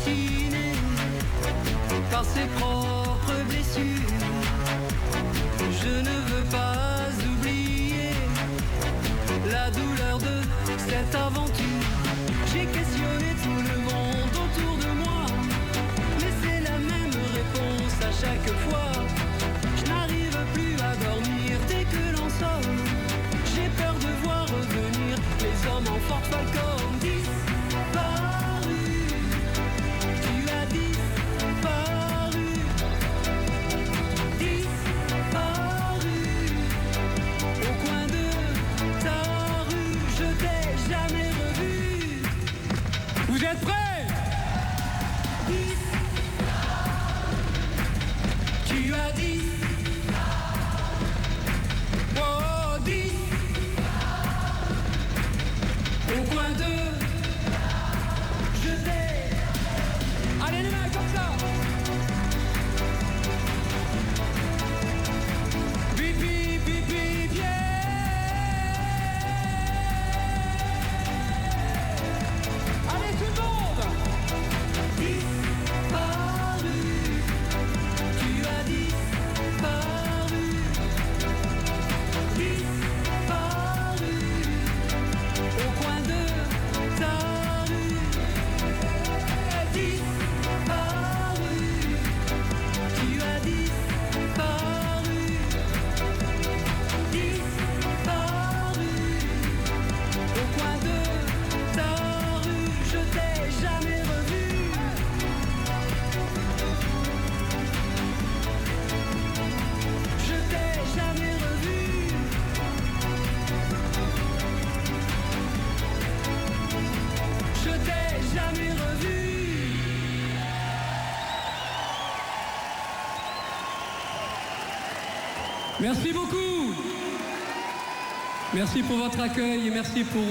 obstiné par ses propres blessures. Je ne veux pas oublier la douleur de cette aventure. J'ai questionné tout le monde autour de moi, mais c'est la même réponse à chaque fois. Je n'arrive plus à dormir dès que l'on sort. J'ai peur de voir revenir les hommes en Ford Falcon. Disparu, tu as disparu. Disparu, au coin de ta rue, je t'ai jamais revu. Vous êtes prêts? Tu as dit, oh, dis, au coin de, je t'ai. Allez les mains comme ça. Pipi, pipi, yeah. Allez tout le monde. Disparu, tu as disparu. Disparu, au coin de ta rue. Disparu, tu as disparu. Disparu, au coin de ta rue, je t'ai jamais revu. Je t'ai jamais revu. Je t'ai jamais revu. Merci beaucoup. Merci pour votre accueil et merci pour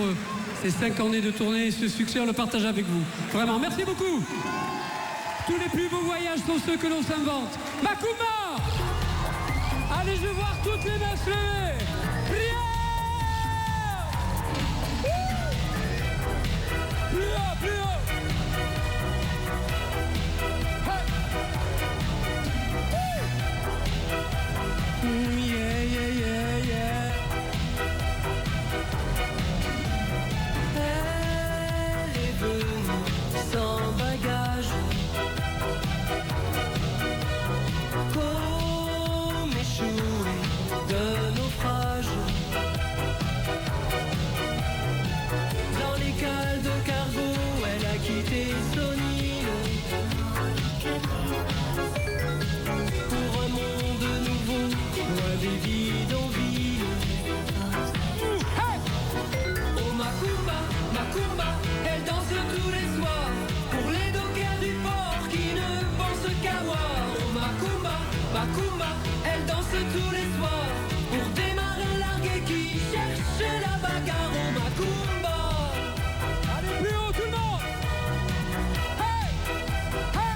ces 5 années de tournée et ce succès, on le partage avec vous. Vraiment, merci beaucoup. Tous les plus beaux voyages sont ceux que l'on s'invente. Macumba. Allez, je veux voir toutes les mains se lever. Prière. Plus haut, plus haut. Yeah, yeah, yeah, yeah. Elle est venue sans bagage, comme échouée de naufrage. Dans les cales de cargo, elle a quitté son île pour un monde nouveau, loin des bidonvilles. Oh Macumba, Macumba, elle danse tous les soirs pour les dockers du port qui ne pensent qu'à boire. Oh Macumba, Macumba, elle danse tous les soirs pour démarrer larguer qui cherche la bagarre. Oh Macumba. Allez, plus haut tout le monde. Hey, hey.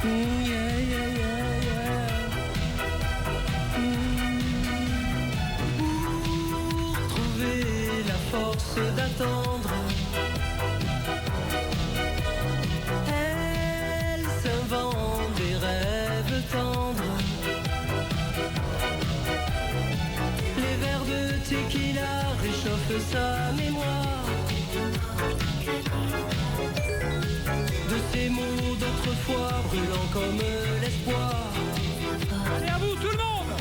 Yeah, yeah, yeah, yeah. Pour trouver la force d'attendre, elle s'invente des rêves tendres. Les verres de tequila réchauffent sa mémoire de ces mots d'autrefois brûlants comme l'espoir. Allez, à vous tout le monde.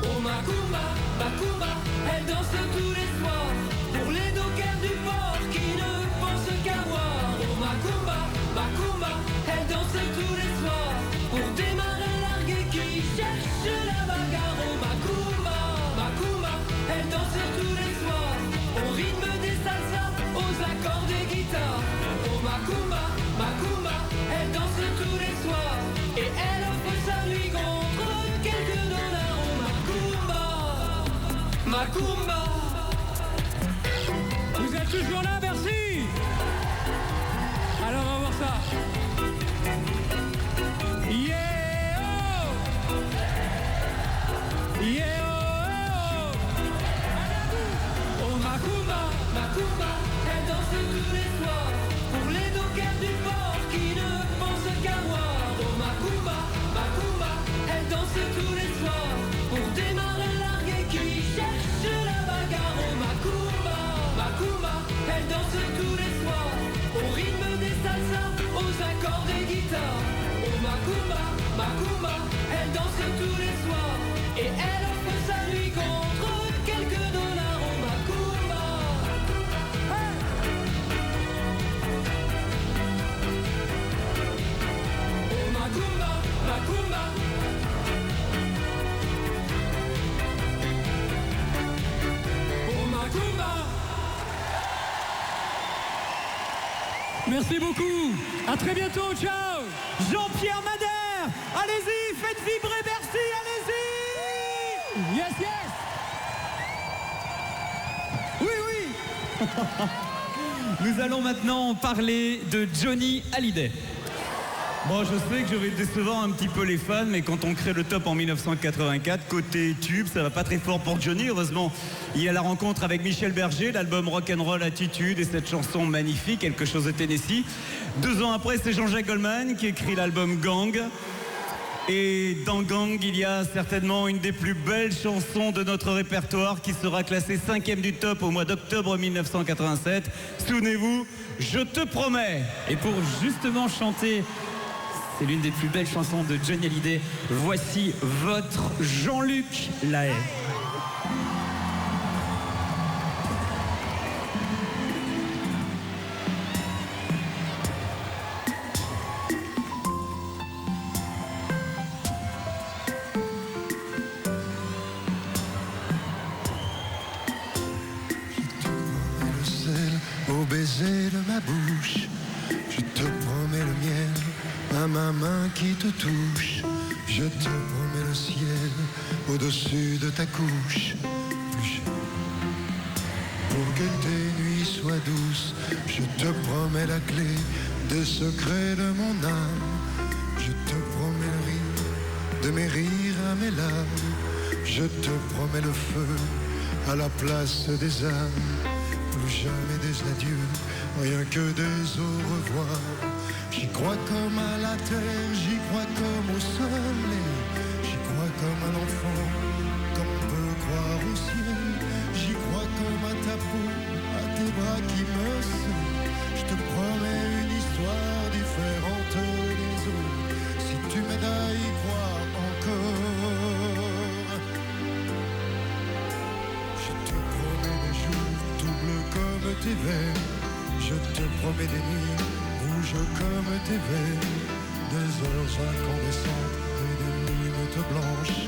Oh Macumba, Macumba, elle danse tous les soirs pour les dockers du port qui ne pensent qu'à boire. Oh Macumba, Macumba, elle danse tous les soirs pour démarrer larguer qui cherche la bagarre. Oh Macumba, Macumba, elle danse tous les soirs au rythme des salsas, aux accords des guitares. Oh Macumba, Macumba, elle danse tous les soirs et elle offre sa nuit contre quelques dollars. Oh Macumba, Macumba. Vous êtes toujours là, merci. Alors on va voir ça. Yeah, oh. Yeah, oh, oh. Oh Macumba, Macumba, elle danse tous les danse tous les soirs, au rythme des salsas, aux accords des guitares. Oh Macumba, Macumba, elle danse tous les soirs, et elle offre sa nuit contre quelques dollars. Oh Macumba, hey! Oh Macumba, Macumba. Oh Macumba. Merci beaucoup. À très bientôt. Ciao. Jean-Pierre Madère, allez-y, faites vibrer Bercy, allez-y. Yes, yes. Oui, oui. Nous allons maintenant parler de Johnny Hallyday. Bon, je sais que je vais décevoir un petit peu les fans, mais quand on crée le top en 1984, côté tube, ça va pas très fort pour Johnny. Heureusement, il y a la rencontre avec Michel Berger, l'album Rock'n'Roll Attitude et cette chanson magnifique, Quelque chose de Tennessee. 2 ans après, c'est Jean-Jacques Goldman qui écrit l'album Gang. Et dans Gang, il y a certainement une des plus belles chansons de notre répertoire qui sera classée 5e du top au mois d'octobre 1987. Souvenez-vous, Je te promets. Et pour justement chanter, c'est l'une des plus belles chansons de Johnny Hallyday, voici votre Jean-Luc Lahaye. Au baiser de ma bouche, je te promets le miel à ma main qui te touche. Je te promets le ciel au-dessus de ta couche. Pour que tes nuits soient douces, je te promets la clé des secrets de mon âme. Je te promets le rire de mes rires à mes larmes. Je te promets le feu à la place des âmes. Plus jamais des adieux, rien que des au revoir. J'y crois comme à la terre, j'y crois comme au soleil. J'y crois comme un enfant, comme on peut croire au ciel. J'y crois comme à ta peau, à tes bras qui me serrent. Je te promets une histoire différente des autres. Si tu m'aides à y croire encore. Je te promets des jours doubles comme tes verres. Je te promets des nuits rouges comme tes verres. Des heures incandescentes et des minutes blanches.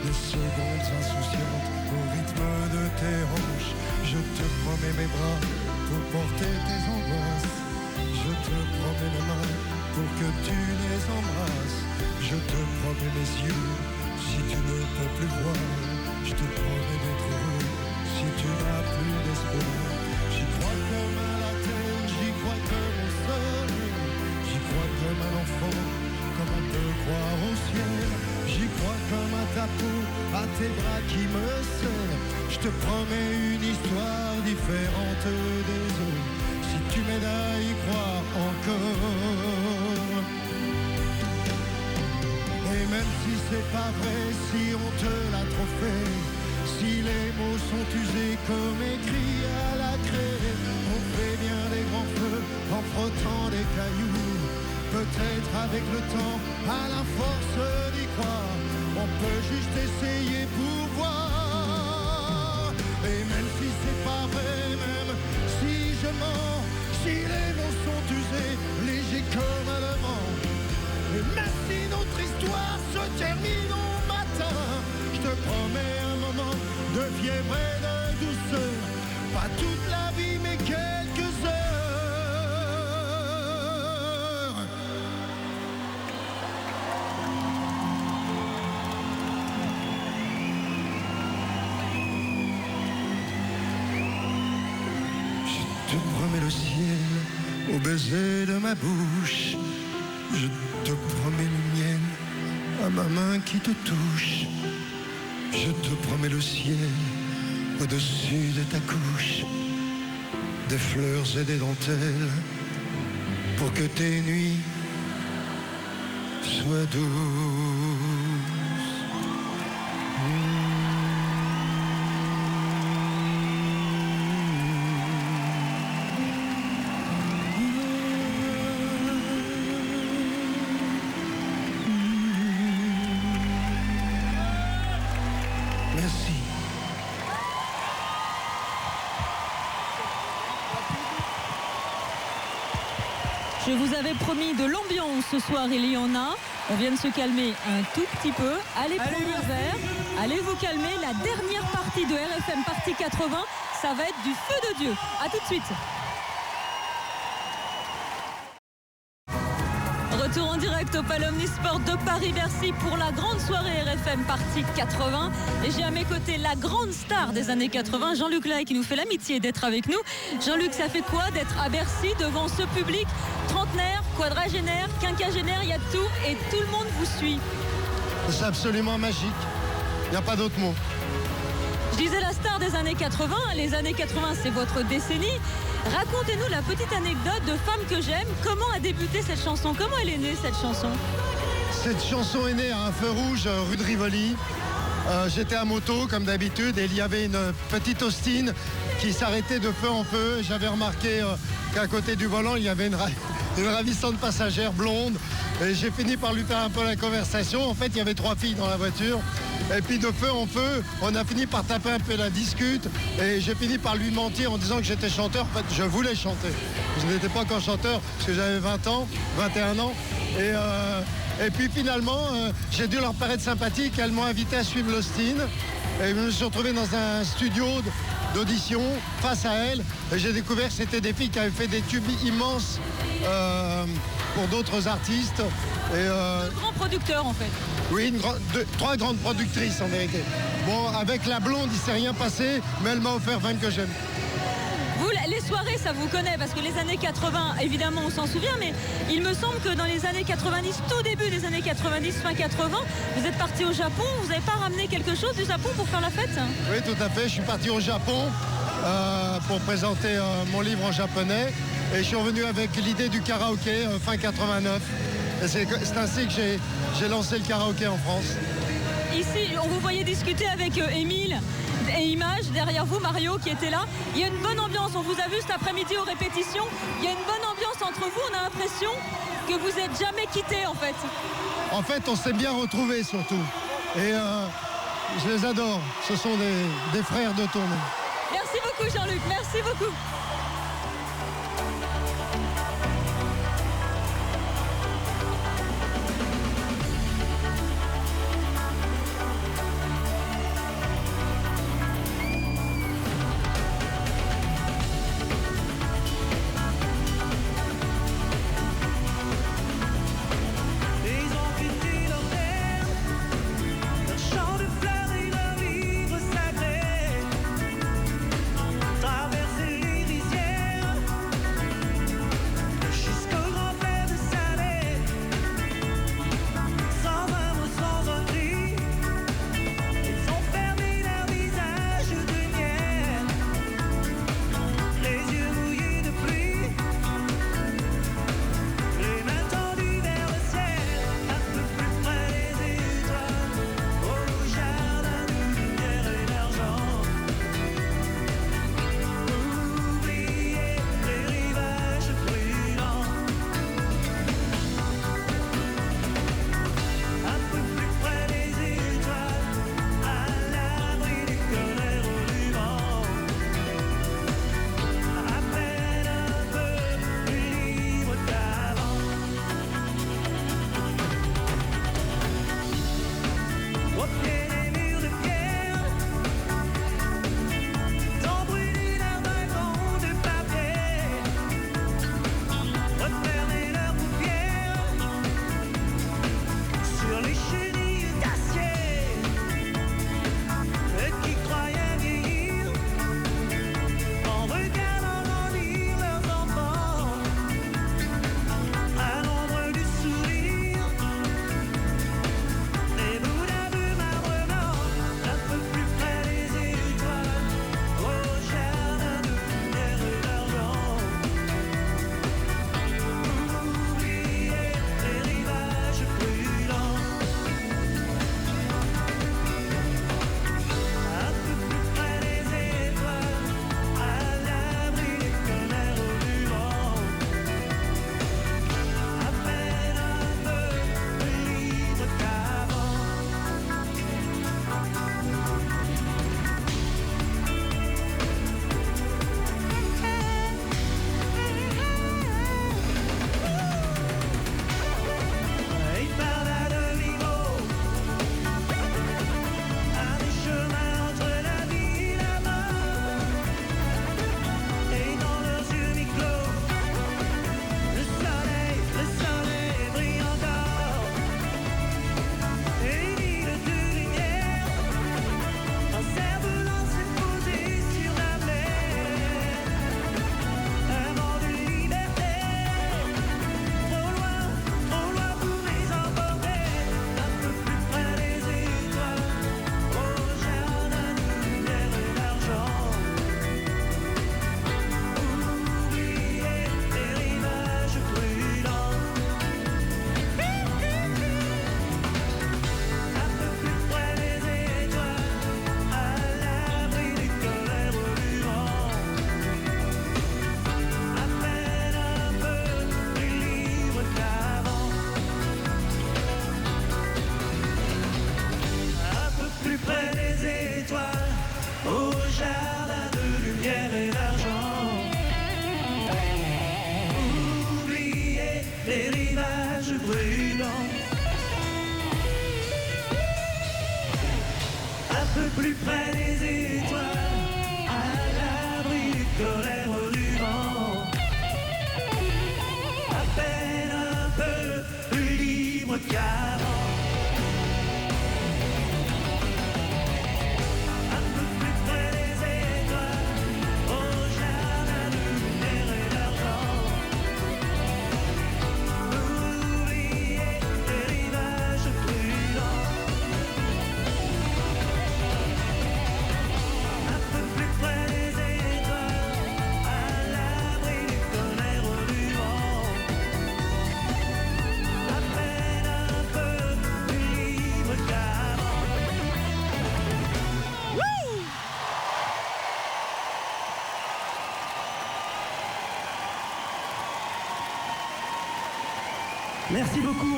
Des secondes insouciantes au rythme de tes hanches. Je te promets mes bras pour porter tes angoisses. Je te promets mes mains pour que tu les embrasses. Je te promets mes yeux si tu ne peux plus voir. Je te promets d'être heureux si tu n'as plus d'espoir. J'y crois comme à la terre, j'y crois comme au soleil. J'y crois comme un enfant, comme on peut croire au ciel. J'y crois comme à ta peau, à tes bras qui me serrent. Je te promets une histoire différente des autres. Si tu m'aides à y croire encore. Et même si c'est pas vrai, si on te l'a trop fait, si les mots sont usés comme écrits à la craie, on fait bien des grands feux en frottant des cailloux. Peut-être avec le temps, à la force d'y croire, on peut juste essayer pour voir. Et même si c'est pas vrai, même si je mens, si les mots sont usés, légers comme un vent, et même si notre histoire se termine au matin, je te promets un moment de fièvre et de douceur. Pas toute la vie mais quelques heures. Je te promets le ciel au baiser de ma bouche. Je te promets le miel à ma main qui te touche. Je te promets le ciel au-dessus de ta couche. Des fleurs et des dentelles pour que tes nuits soient douces. Je vous avais promis de l'ambiance ce soir, il y en a. On vient de se calmer un tout petit peu. Allez prendre un verre, allez vous calmer. La dernière partie de RFM Partie 80, ça va être du feu de Dieu. A tout de suite. Retour en direct au Palais Omnisport de Paris-Bercy pour la grande soirée RFM Partie 80. Et j'ai à mes côtés la grande star des années 80, Jean-Luc Lahaye, qui nous fait l'amitié d'être avec nous. Jean-Luc, ça fait quoi d'être à Bercy devant ce public trentenaire, quadragénaire, quinquagénaire, il y a de tout et tout le monde vous suit? C'est absolument magique. Il n'y a pas d'autre mot. Je disais la star des années 80. Les années 80, c'est votre décennie. Racontez-nous la petite anecdote de Femme que j'aime. Comment a débuté cette chanson? Comment elle est née, cette chanson? Cette chanson est née à un feu rouge, rue de Rivoli. J'étais à moto, comme d'habitude, et il y avait une petite Austin qui s'arrêtait de feu en feu. J'avais remarqué qu'à côté du volant, il y avait une ravissante passagère blonde. Et j'ai fini par lui faire un peu la conversation. En fait, il y avait 3 filles dans la voiture. Et puis de feu en feu, on a fini par taper un peu la discute. Et j'ai fini par lui mentir en disant que j'étais chanteur. En fait, je voulais chanter. Je n'étais pas encore chanteur parce que j'avais 20 ans, 21 ans. Et puis finalement, j'ai dû leur paraître sympathique. Elles m'ont invité à suivre l'Austin. Et je me suis retrouvé dans un studio d'audition face à elles. Et j'ai découvert que c'était des filles qui avaient fait des tubes immenses pour d'autres artistes. Grand producteur en fait. Oui, 3 grandes productrices en vérité. Bon, avec la blonde, il ne s'est rien passé, mais elle m'a offert Femme que j'aime. Vous, les soirées, ça vous connaît, parce que les années 80, évidemment, on s'en souvient, mais il me semble que dans les années 90, tout début des années 90, fin 80, vous êtes parti au Japon. Vous n'avez pas ramené quelque chose du Japon pour faire la fête? Oui, tout à fait. Je suis parti au Japon pour présenter mon livre en japonais. Et je suis revenu avec l'idée du karaoké fin 89. Et c'est ainsi que j'ai lancé le karaoké en France. Ici, on vous voyait discuter avec Émile et Image, derrière vous, Mario, qui était là. Il y a une bonne ambiance. On vous a vu cet après-midi aux répétitions. Il y a une bonne ambiance entre vous. On a l'impression que vous n'êtes jamais quittés, en fait. En fait, on s'est bien retrouvés, surtout. Et je les adore. Ce sont des frères de tournée. Merci beaucoup, Jean-Luc. Merci beaucoup. Traverser l'iris les rivages brûlants. Un peu plus près des étoiles, à l'abri du colère du vent. À peine un peu plus libre qu'avant. Un peu plus près des étoiles, au jardin de lumière et d'argent. Oubliez les rivages brûlants. Un peu plus près des étoiles, à l'abri du tonnerre ou du vent. À peine un peu plus libre qu'avant. Merci beaucoup,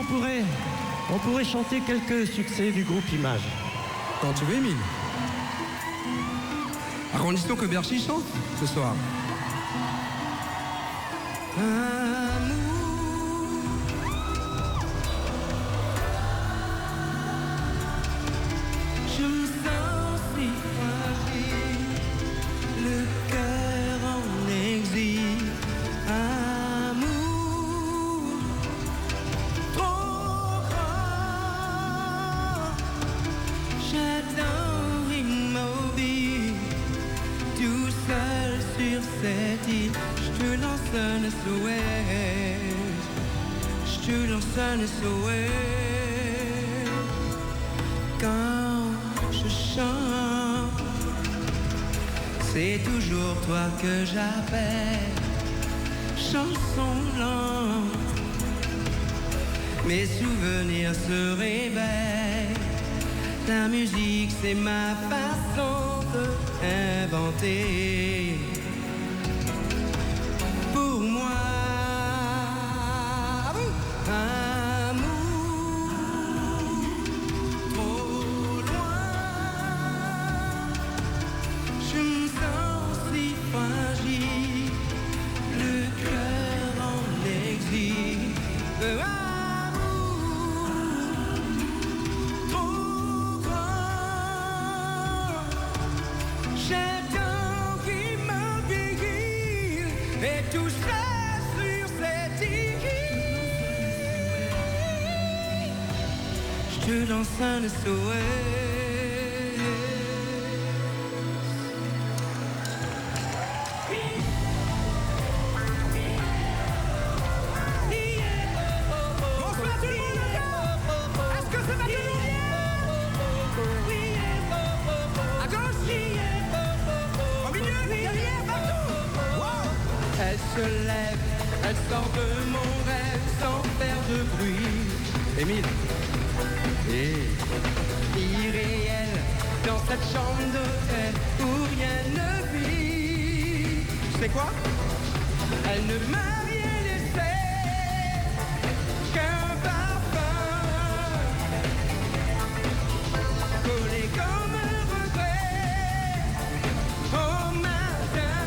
on pourrait chanter quelques succès du groupe Image. Quand tu veux, Émile. À condition que Berchi chante ce soir. Je me sens si fragile, le cœur en exil. Amour, trop grand. J'attends immobile, tout seul sur cette île. Je te lance un SOS, je te lance un SOS. Quand je chante, c'est toujours toi que j'appelle. Chanson lente, mes souvenirs se réveillent. La musique, c'est ma façon d'inventer. Pour moi, amour, trop loin. Je me sens si fragile, le cœur en exil. Amour, trop grand. J'attends qu'il m'obéisse et tout ça sur cette île. Je te lance un SOS. Bonsoir tout le monde encore. Est-ce que ça va toujours bien? À gauche, au milieu, derrière, partout. Wow. Elle se lève, elle sort de mon rêve sans faire de bruit. Émile. Et irréel dans cette chambre d'hôtel où rien ne vit. Tu sais quoi? Elle ne m'a rien laissé qu'un parfum collé comme un regret au matin.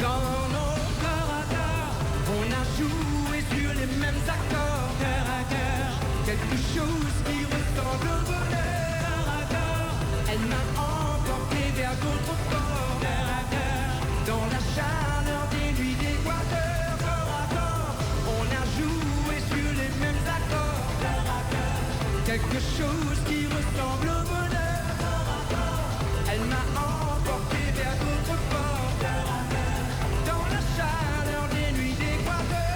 Dans nos corps à corps, on a joué sur les mêmes accords, cœur à cœur. Quelque chose qui ressemble au bonheur à corps. Elle m'a emporté vers d'autres ports, cœur à cœur. Dans la chaleur des nuits d'Équateur, corps à corps. On a joué sur les mêmes accords, cœur à cœur. Quelque chose qui ressemble au bonheur, corps à corps. Elle m'a emporté vers d'autres ports, cœur à cœur. Dans la chaleur des nuits d'Équateur.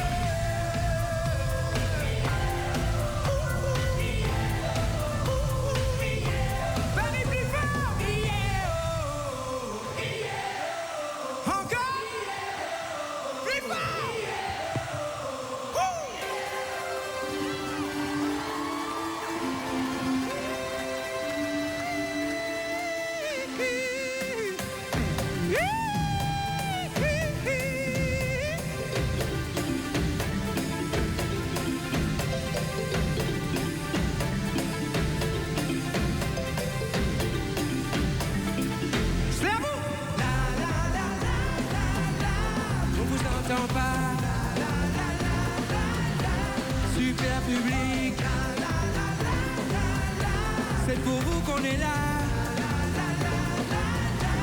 Paris plus fort. Encore. Plus fort. C'est à vous. On vous entend pas. super public. C'est pour vous qu'on est là.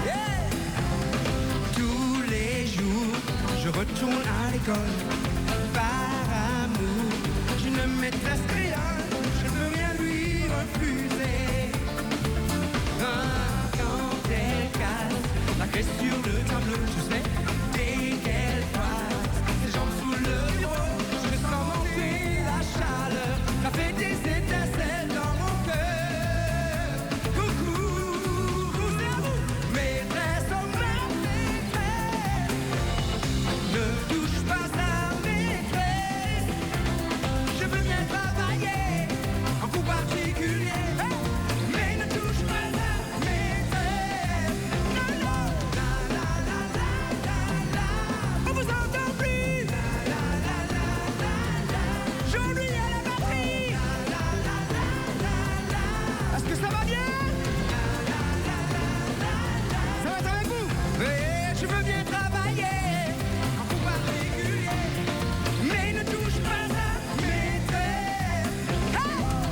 Yeah. Tous les jours, je retourne à l'école. Par amour, je ne maîtrise rien. Je ne veux rien lui refuser. Quand elle casse la clé sur le tableau, je sais, dès qu'elle passe ses jambes sous le bureau, je sens monter la chaleur, ça fait des étincelles dans mon cœur. Coucou, c'est à vous, maîtresse, oh ma maîtresse. Ne touche pas à maîtresse. Je veux bien travailler en coup particulier, mais ne touche pas à maîtresse. Non, non, la la la la la la. On vous entend plus. La la la la la la. Jean-Louis à la batterie. La la la la la la. Est-ce que ça va bien? La la la la la. Ça va être avec vous? Mais je veux bien travailler en coup particulier, mais ne touche pas à maîtresse.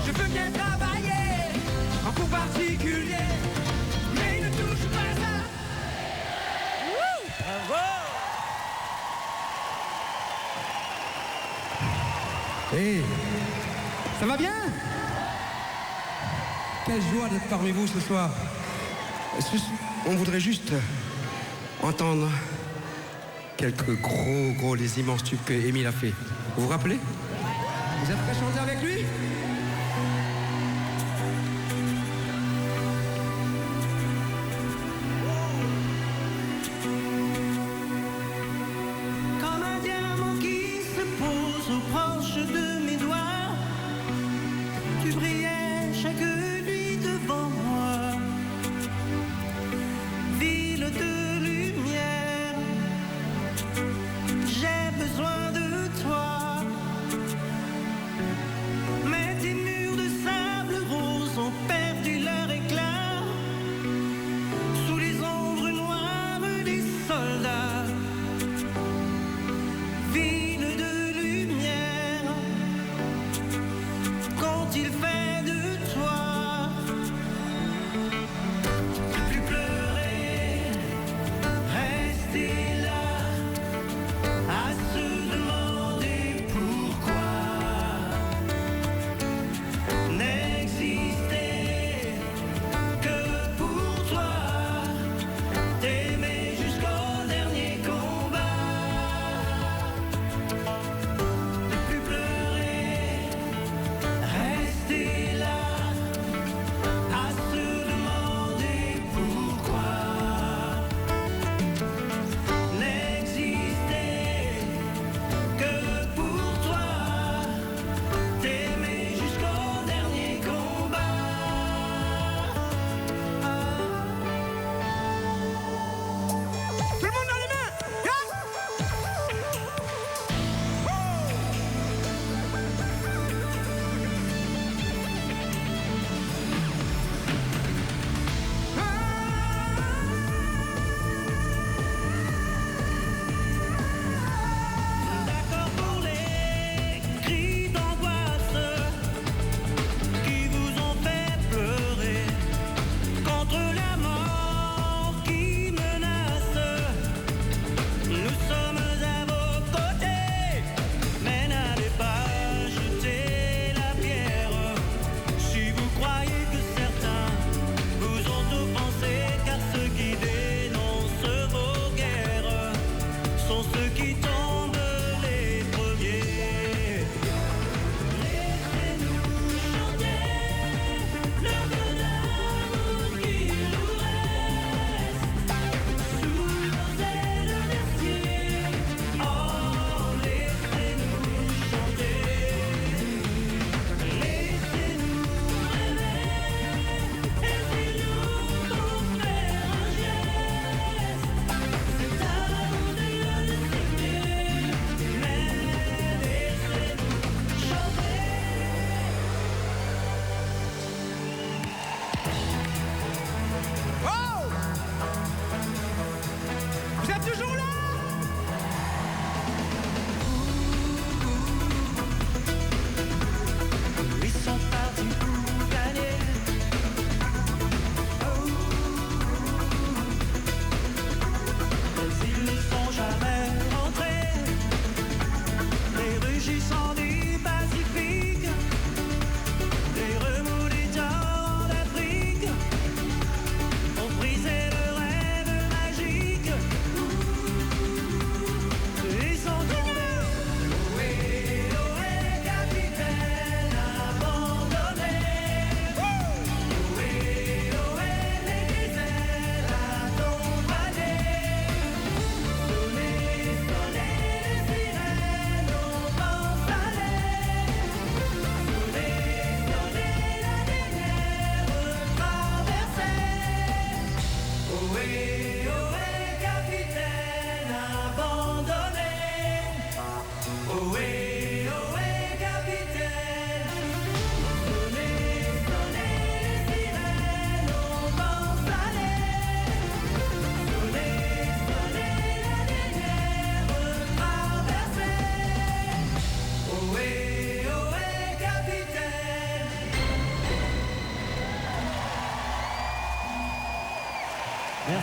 Je veux bien travailler en coup particulier, mais ne touche pas à. Bravo! Hey, ça va bien? Quelle joie d'être parmi vous ce soir. On voudrait juste entendre quelques gros, les immenses tubes que Émile a fait. Vous vous rappelez? Vous êtes prêts à chanter avec lui? Comme un diamant qui se pose aux branches de mes doigts, tu brillais chaque nuit devant moi. Ville de lumière, j'ai besoin de toi. Mais tes murs de sable rose ont perdu leur éclat sous les ombres noires des soldats. Ville de lumière, qu'ont-ils fait de toi? Ne plus pleurer, rester là, à se demander pourquoi. N'exister que pour toi, t'aimer jusqu'au dernier combat. Ne plus pleurer, rester là, à se demander pourquoi. N'exister que pour toi, t'aimer jusqu'au dernier combat. Tout le monde dans les mains! D'accord pour les cris d'angoisse qui vous ont fait pleurer contre la mort qui menace. Nous sommes à vos côtés, mais n'allez pas jeter la pierre si vous croyez que certains vous ont offensé, car ceux qui dénoncent vos guerres sont ceux qui tombent les premiers. Laissez-nous chanter le peu d'amour qui nous reste sous vos ailes d'acier. Oh, laissez-nous chanter, laissez-nous rêver, et si nous pour faire un geste, c'est à vous de le signer.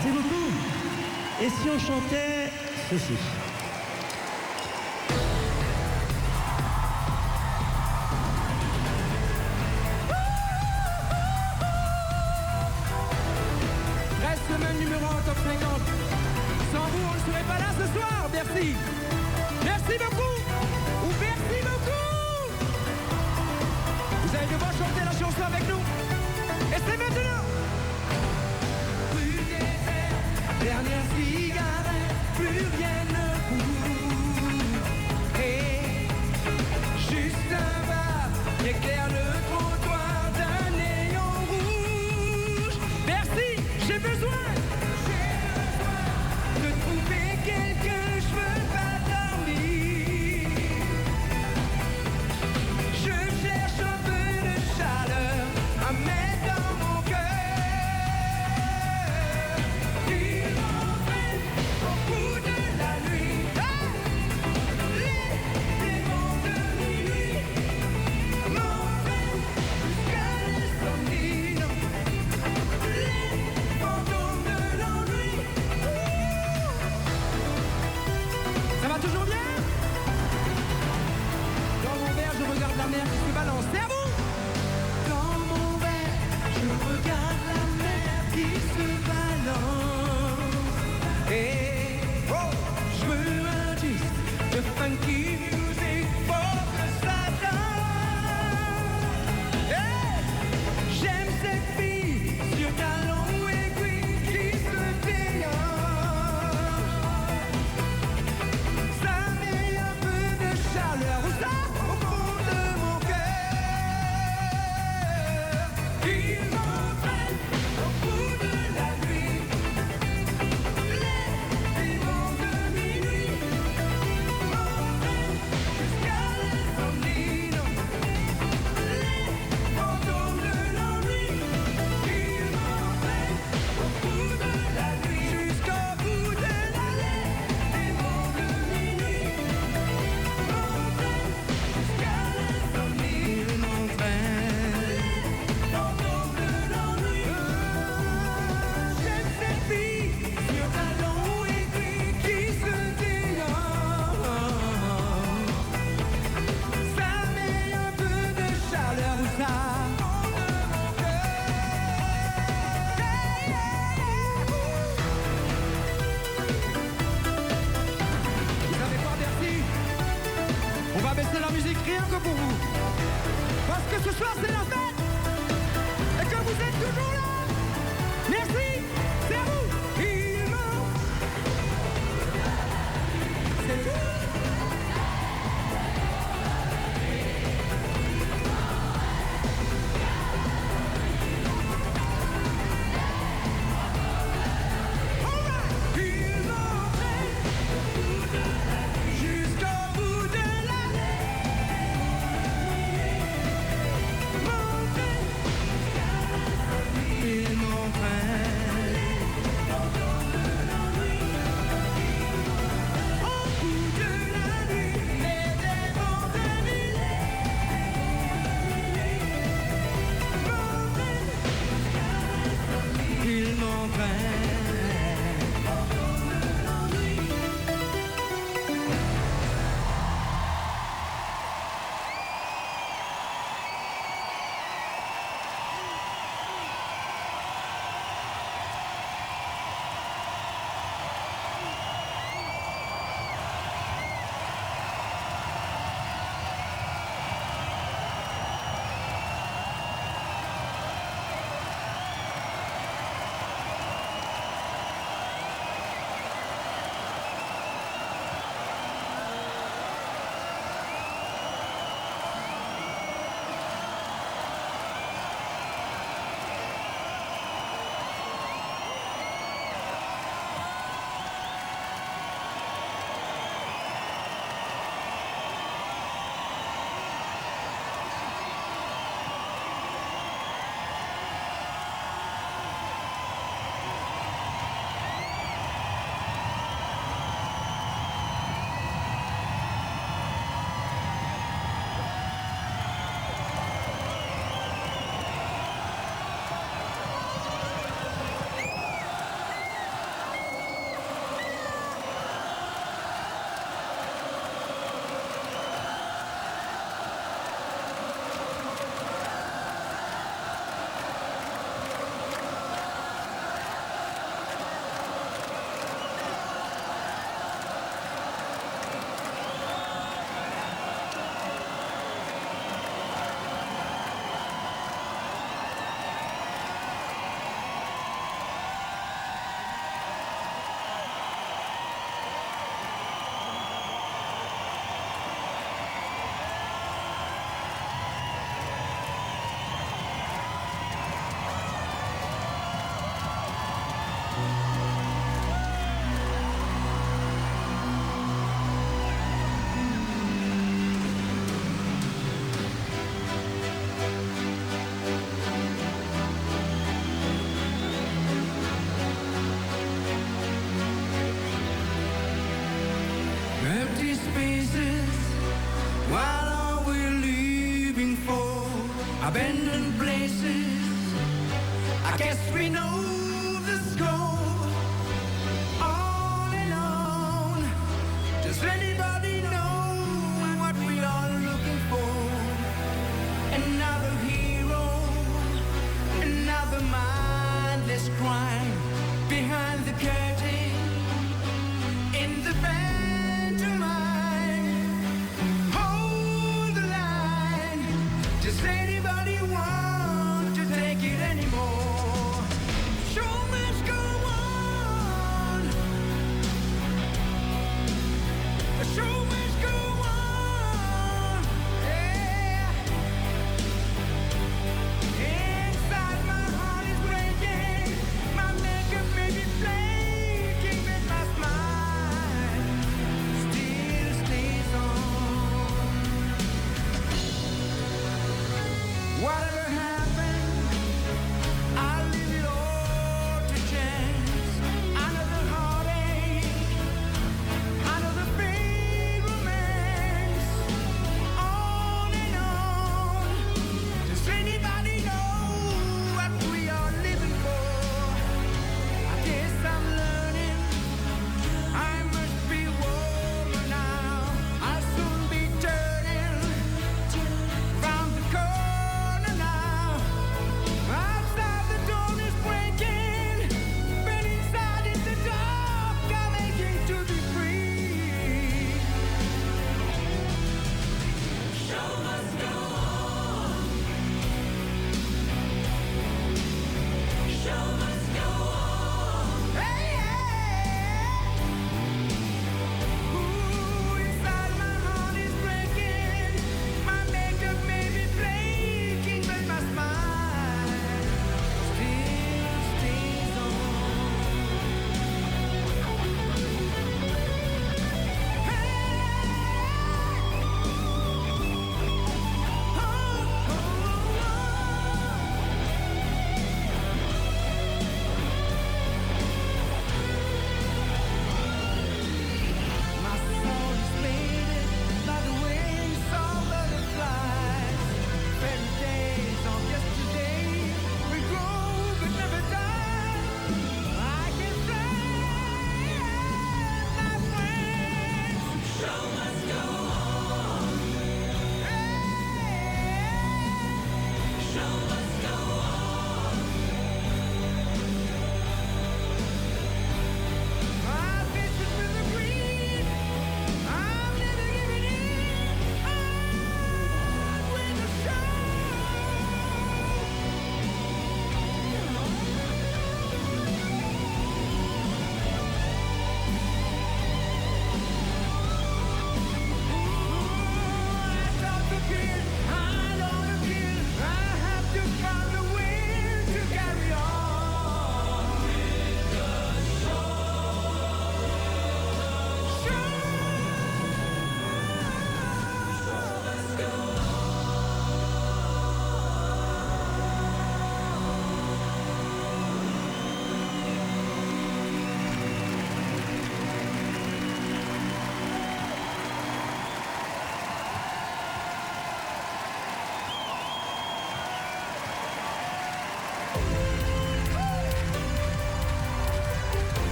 Merci beaucoup. Et si on chantait ceci? Reste le même numéro en top 50. Sans vous, on ne serait pas là ce soir. Merci. Merci beaucoup. Ou merci beaucoup. Vous allez devoir chanter la chanson avec nous. Et c'est maintenant. Plus désert, dernière cigarette, plus rien ne bouge. Et juste un bar éclaire le trottoir d'un néon rouge. Merci, j'ai besoin de trouver quelqu'un, je veux pas dormir. Je cherche un peu de chaleur à mettre dans mon cœur. Il m'entraîne au bout de la nuit. Les démons de minuit m'entraînent jusqu'à l'insomnie. Les fantômes de l'ennui. Ça va toujours bien? Dans mon verre, je regarde la mer qui se balance. C'est à vous! Dans mon verre, je regarde la mer qui se balance. Et oh, je veux un disque de funky music pour que ça danse. Hey, j'aime cette fille sur talon aiguille qui se déhanche. Ça met un peu de chaleur où ça, au fond de mon cœur. Il m'entraîne au bout de la nuit. Les démons de minuit m'entraînent jusqu'à l'insomnie. Les fantômes de l'ennui. Il m'entraîne au bout de la nuit. Jusqu'au bout de l'allée. Démons de minuit m'entraînent jusqu'à l'insomnie. Il m'entraîne. Fantôme de l'ennui. J'aime cette fille sur talon aiguille qui se déhanche. Ça met un peu de chaleur où ça. Vous savez quoi, Bercy? On va baisser la musique rien que pour vous. Parce que ce soir c'est la fête. Et que vous êtes toujours là. Merci. C'est à vous. Il manque. C'est tout. Il m'entraîne jusqu'au bout de l'allée. M'entraîne jusqu'à l'insomnie. What are we leaving for? Abandoned places. I guess we know the score. On and on. Does anybody know what we are looking for? Another hero, another mindless crime behind the curtain, in the pantomime. Hold the line. Does anybody want to take it anymore? Show must go on. The show must go on. Yeah. Inside my heart is breaking. My makeup may be flaking, but my smile still stays on. Whatever happened, I'll leave it all to chance. Another heartache, another failed romance. On and on. Does anybody know what we are living for? I guess I'm learning. I must be warmer now. I'll soon be turning round the corner now. Outside the dawn is breaking, but inside it's the dark. I'm aching to be free. Show must go on. Show must go on. Hey, hey. Ooh, inside my heart is breaking. My makeup may be flaking, but my smile still stays on. My soul is faded by the wings of butterflies. Fairy days of yesterday we grow but never die. I can fly, my friends. Show must go on. Show must go on. I'm facing with the green. I'm never giving in. On with the show. I start to kill, I long to kill. I have to find a way to carry on with the show. Let's go.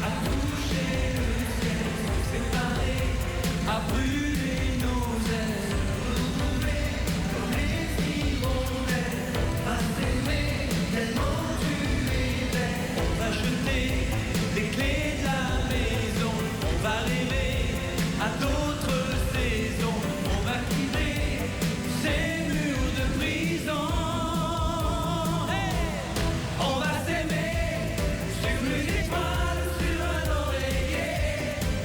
À toucher le ciel, séparer, à brûler nos ailes, retrouver comme les hirondelles, à s'aimer tellement tu es belle. On va jeter les clés de la maison, on va rêver à d'autres saisons, on va quitter ces murs de prison. Hey, on va s'aimer sur une étoile, sur un oreiller,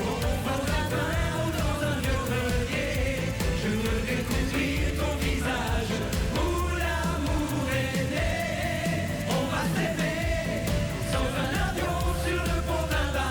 au fond d'un bain ou dans un vieux grenier. Je veux découvrir ton visage où l'amour est né. On va s'aimer sans un avion sur le pont d'un bateau.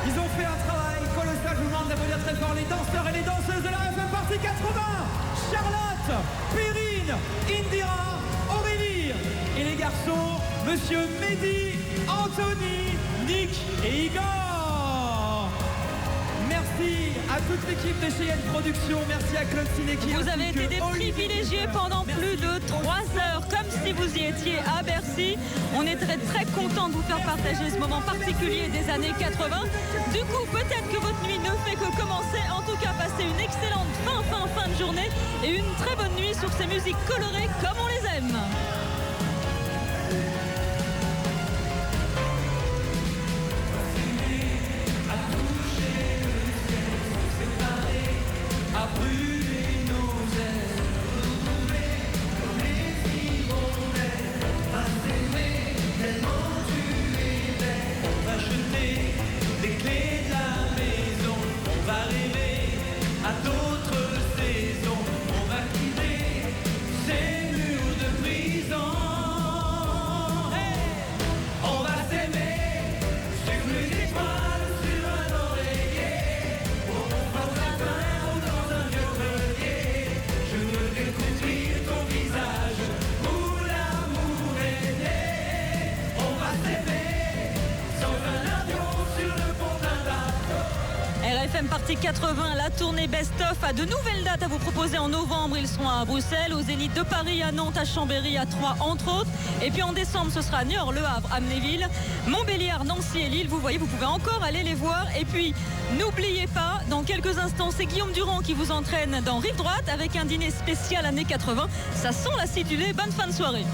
Ils ont fait un travail colossal. Je vous demande d'applaudir très fort les danseurs et les danseuses de la RFM Party 80. Charlotte, Perrine, Indira, Aurélie. Et les garçons, Monsieur Mehdi, Anthony, Nick et Igor. Merci à toute l'équipe de Cheyenne Productions. Merci à Claude Cinéki. Vous avez été des privilégiés pendant plus de 3 heures, comme si vous y étiez à Bercy. On est très très content de vous faire partager ce moment particulier des années 80. Du coup, peut-être que votre nuit ne fait que commencer. En tout cas, passez une excellente fin de journée et une très bonne nuit sur ces musiques colorées comme on les aime. À brûler nos ailes, comme les hirondelles, à s'aimer tellement tu es belle. On va jeter les clés de la maison, on va rêver à d'autres saisons, on va quitter ces murs de prison. Hey, on va s'aimer sur une étoile, sur un oreiller, au fond d'un train. Je veux découvrir ton visage où l'amour est né. On va s'aimer sans un avion sur le pont d'un bateau. RFM Party 80, la tournée Best-of a de nouvelles dates à vous proposer en novembre. Ils seront à Bruxelles, au Zénith de Paris, à Nantes, à Chambéry, à Troyes, entre autres. Et puis en décembre, ce sera à Niort, Le Havre, Amnéville, Montbéliard, Nancy et Lille. Vous voyez, vous pouvez encore aller les voir. Et puis, n'oubliez pas, dans quelques instants, c'est Guillaume Durand qui vous entraîne dans Rive Droite avec un dîner spécial années 80. Ça sent l'acidulé. Bonne fin de soirée.